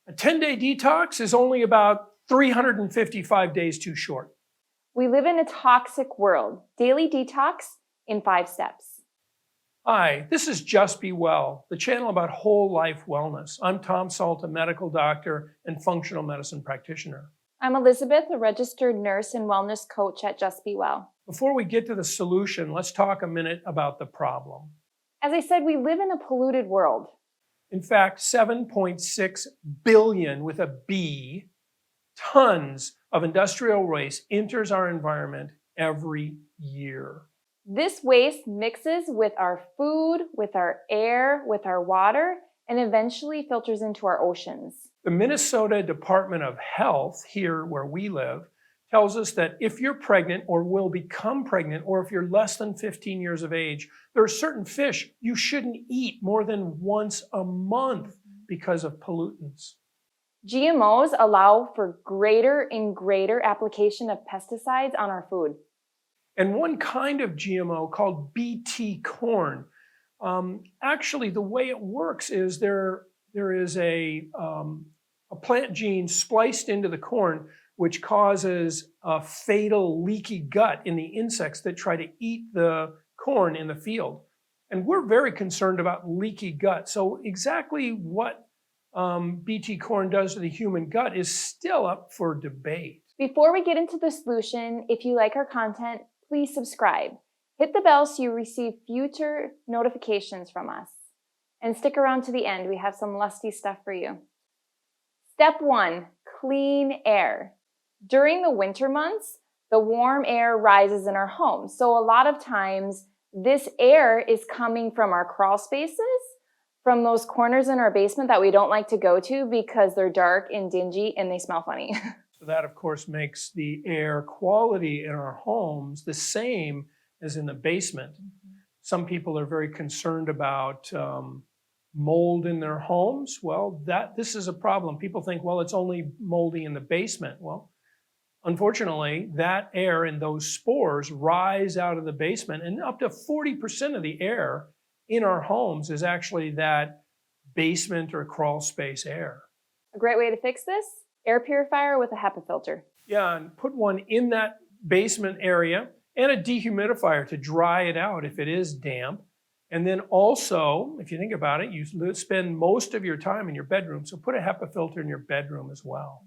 A 10-day detox is only about 355 days too short. We live in a toxic world. Daily detox in 5 steps. Hi, this is Just Be Well, the channel about whole life wellness. I'm Tom Salt, a medical doctor and functional medicine practitioner. I'm Elizabeth, a registered nurse and wellness coach at Just Be Well. Before we get to the solution, let's talk a minute about the problem. As I said, we live in a polluted world. In fact, 7.6 billion with a B tons of industrial waste enters our environment every year. This waste mixes with our food, with our air, with our water, and eventually filters into our oceans. The Minnesota Department of Health, here where we live, tells us that if you're pregnant or will become pregnant, or if you're less than 15 years of age, there are certain fish you shouldn't eat more than once a month because of pollutants. GMOs allow for greater and greater application of pesticides on our food. And one kind of GMO called BT corn, actually the way it works is there is a plant gene spliced into the corn which causes a fatal leaky gut in the insects that try to eat the corn in the field. And we're very concerned about leaky gut. So exactly what BT corn does to the human gut is still up for debate. Before we get into the solution, if you like our content, please subscribe. Hit the bell so you receive future notifications from us. And stick around to the end. We have some lusty stuff for you. Step 1, clean air. During the winter months, the warm air rises in our homes. So a lot of times, this air is coming from our crawl spaces, from those corners in our basement that we don't like to go to because they're dark and dingy and they smell funny. So that, of course, makes the air quality in our homes the same as in the basement. Some people are very concerned about mold in their homes. Well, this is a problem. People think, well, it's only moldy in the basement. Well, unfortunately, that air and those spores rise out of the basement, and up to 40% of the air in our homes is actually that basement or crawl space air. A great way to fix this? Air purifier with a HEPA filter. Yeah, and put one in that basement area and a dehumidifier to dry it out if it is damp. And then also, if you think about it, you spend most of your time in your bedroom, so put a HEPA filter in your bedroom as well.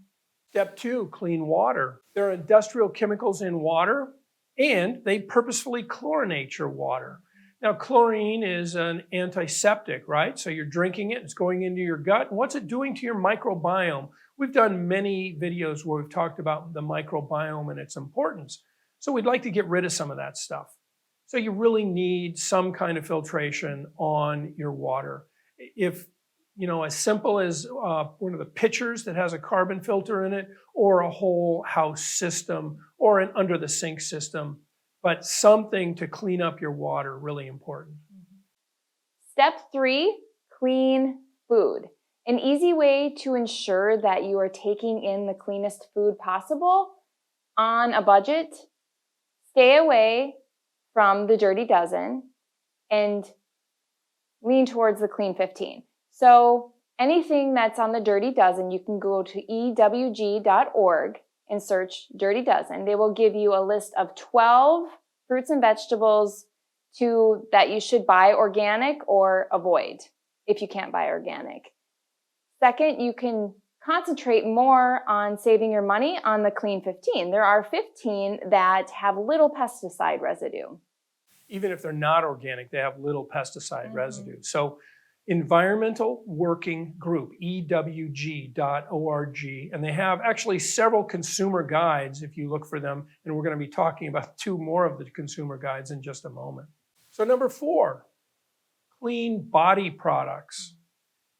Step 2, clean water. There are industrial chemicals in water, and they purposefully chlorinate your water. Now, chlorine is an antiseptic, right? So you're drinking it, it's going into your gut. And what's it doing to your microbiome? We've done many videos where we've talked about the microbiome and its importance. So we'd like to get rid of some of that stuff. So you really need some kind of filtration on your water. If, as simple as one of the pitchers that has a carbon filter in it, or a whole house system, or an under the sink system, but something to clean up your water, really important. Step 3, clean food. An easy way to ensure that you are taking in the cleanest food possible on a budget, stay away from the dirty dozen and lean towards the clean 15. So anything that's on the dirty dozen, you can go to ewg.org and search dirty dozen. They will give you a list of 12 fruits and vegetables that you should buy organic or avoid if you can't buy organic. Second, you can concentrate more on saving your money on the clean 15. There are 15 that have little pesticide residue. Even if they're not organic, they have little pesticide residue. So Environmental Working Group, ewg.org, and they have actually several consumer guides if you look for them, and we're going to be talking about 2 more of the consumer guides in just a moment. So number 4, clean body products.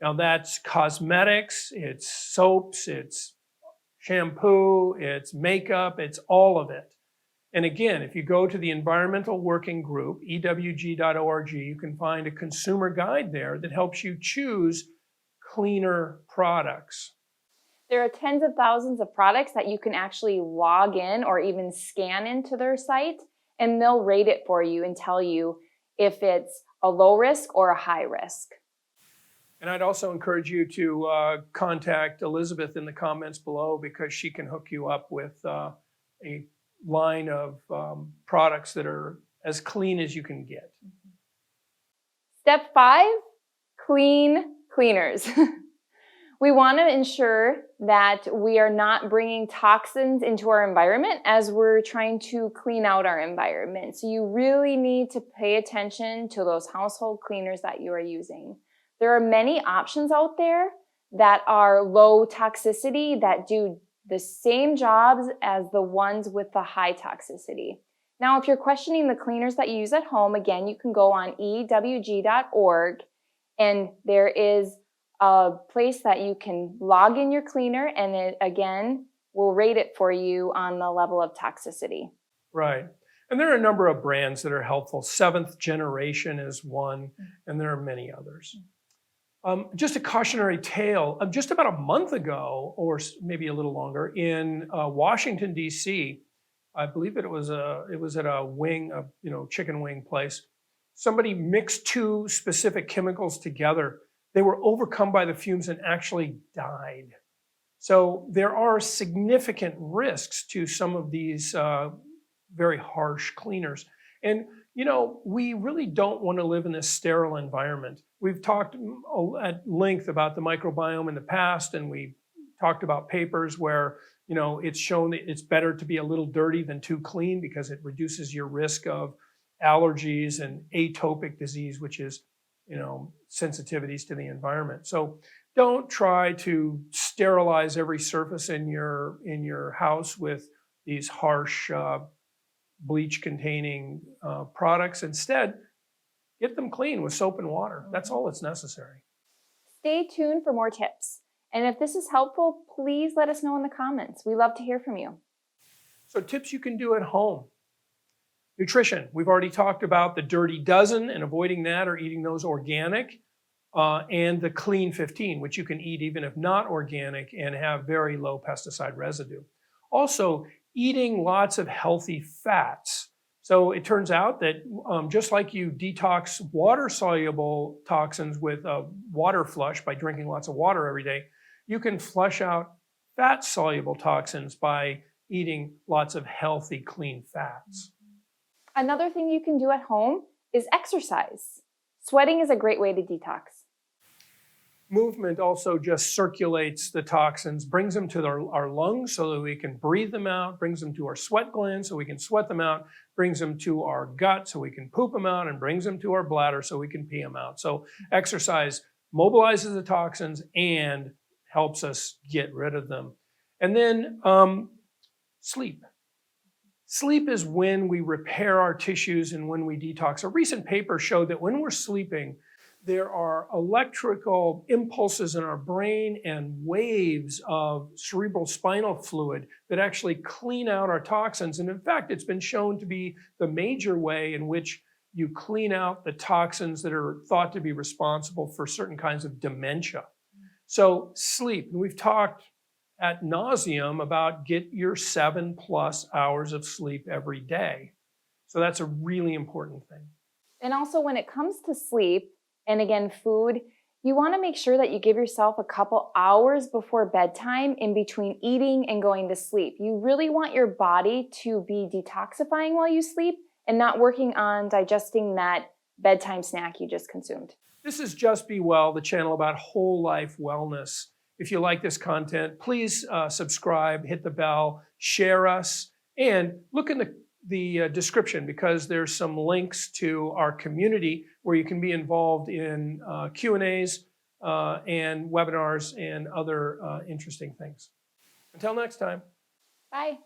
Now that's cosmetics, it's soaps, it's shampoo, it's makeup, it's all of it. And again, if you go to the Environmental Working Group, ewg.org, you can find a consumer guide there that helps you choose cleaner products. There are tens of thousands of products that you can actually log in or even scan into their site, and they'll rate it for you and tell you if it's a low risk or a high risk. And I'd also encourage you to contact Elizabeth in the comments below, because she can hook you up with a line of products that are as clean as you can get. Step 5, clean cleaners. We want to ensure that we are not bringing toxins into our environment as we're trying to clean out our environment. So you really need to pay attention to those household cleaners that you are using. There are many options out there that are low toxicity that do the same jobs as the ones with the high toxicity. Now, if you're questioning the cleaners that you use at home, again, you can go on ewg.org, and there is a place that you can log in your cleaner, and it again will rate it for you on the level of toxicity. Right. And there are a number of brands that are helpful. Seventh Generation is one, and there are many others. Just a cautionary tale. Just about a month ago, or maybe a little longer, in Washington, D.C., I believe it was at a wing, chicken wing place. Somebody mixed two specific chemicals together. They were overcome by the fumes and actually died. So there are significant risks to some of these very harsh cleaners. And, we really don't want to live in this sterile environment. We've talked at length about the microbiome in the past, and we talked about papers where, it's shown that it's better to be a little dirty than too clean, because it reduces your risk of allergies and atopic disease, which is, sensitivities to the environment. So don't try to sterilize every surface in your house with these harsh bleach-containing products. Instead, get them clean with soap and water. That's all that's necessary. Stay tuned for more tips. And if this is helpful, please let us know in the comments. We love to hear from you. So tips you can do at home. Nutrition. We've already talked about the dirty dozen and avoiding that, or eating those organic, and the clean 15, which you can eat even if not organic and have very low pesticide residue. Also, eating lots of healthy fats. So it turns out that just like you detox water-soluble toxins with a water flush by drinking lots of water every day, you can flush out fat-soluble toxins by eating lots of healthy, clean fats. Another thing you can do at home is exercise. Sweating is a great way to detox. Movement also just circulates the toxins, brings them to our lungs so that we can breathe them out, brings them to our sweat glands so we can sweat them out, brings them to our gut so we can poop them out, and brings them to our bladder so we can pee them out. So exercise mobilizes the toxins and helps us get rid of them. And then sleep. Sleep is when we repair our tissues and when we detox. A recent paper showed that when we're sleeping, there are electrical impulses in our brain and waves of cerebral spinal fluid that actually clean out our toxins. And in fact, it's been shown to be the major way in which you clean out the toxins that are thought to be responsible for certain kinds of dementia. So sleep, and we've talked ad nauseum about get your 7+ hours of sleep every day. So that's a really important thing. And also when it comes to sleep, and again, food, you want to make sure that you give yourself a couple hours before bedtime in between eating and going to sleep. You really want your body to be detoxifying while you sleep and not working on digesting that bedtime snack you just consumed. This is Just Be Well, the channel about whole life wellness. If you like this content, please subscribe, hit the bell, share us, and look in the description, because there's some links to our community where you can be involved in Q&As and webinars and other interesting things. Until next time. Bye.